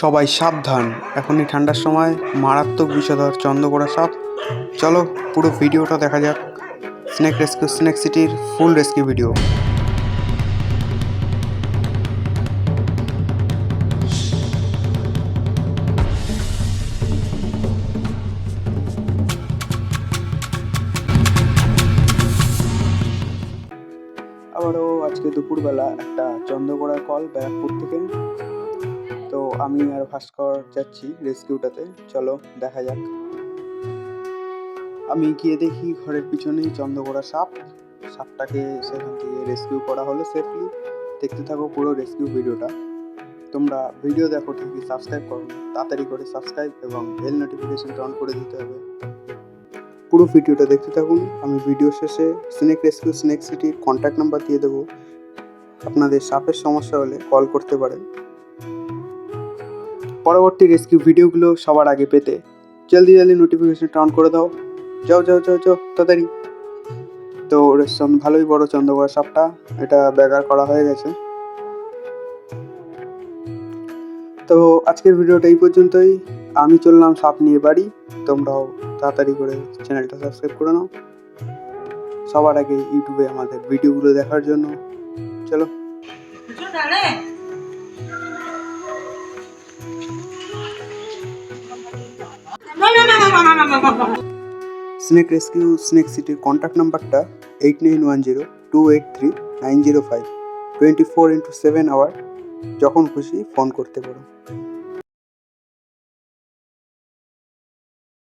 সবাই সাবধান, এখনই ঠান্ডার সময় মারাত্মক বিষধর চন্দ্রকোড়া সাপ। চলো পুরো ভিডিওটা দেখা যাক। স্নেক রেস্কিউ স্নেক সিটির ফুল রেস্কিউ ভিডিও। আবারও আজকে দুপুরবেলা একটা চন্দ্রকোড়ার কল ব্যারাকপুর থেকে। তো আমি আর ভাস্কর যাচ্ছি রেস্কিউটাতে, চলো দেখা যাক। আমি গিয়ে দেখি ঘরের পিছনেই চন্দ্রকোড়া সাপটাকে সেখান থেকে রেস্কিউ করা হলো সেফলি। দেখতে থাকো পুরো রেস্কিউ ভিডিওটা। তোমরা ভিডিও দেখো ঠিকই, সাবস্ক্রাইব করো না, তাড়াতাড়ি করে সাবস্ক্রাইব এবং বেল নোটিফিকেশনটা অন করে দিতে হবে। পুরো ভিডিওটা দেখতে থাকুন। আমি ভিডিও শেষে স্নেক রেস্কিউ স্নেক সিটির কন্ট্যাক্ট নাম্বার দিয়ে দেবো, আপনাদের সাপের সমস্যা হলে কল করতে পারেন। পরবর্তী রেস্কিউ ভিডিওগুলো সবার আগে পেতে জলদি নোটিফিকেশনটা অন করে দাও। যাও যাও যাও যাও তাড়াতাড়ি। তো ভালোই বড় চন্দ্রকোড়া সাপটা, এটা ব্যাগার করা হয়ে গেছে। তো আজকের ভিডিওটা এই পর্যন্তই। আমি চললাম সাপ নিয়ে বাড়ি, তোমরাও তাড়াতাড়ি করে চ্যানেলটা সাবস্ক্রাইব করে নাও সবার আগে ইউটিউবে আমাদের ভিডিওগুলো দেখার জন্য। চলো। স্নেক রেস্কিউ স্নেক সিটির কন্ট্যাক্ট নাম্বারটা 8910283905। 24x7 আওয়ার, যখন খুশি ফোন করতে পারো।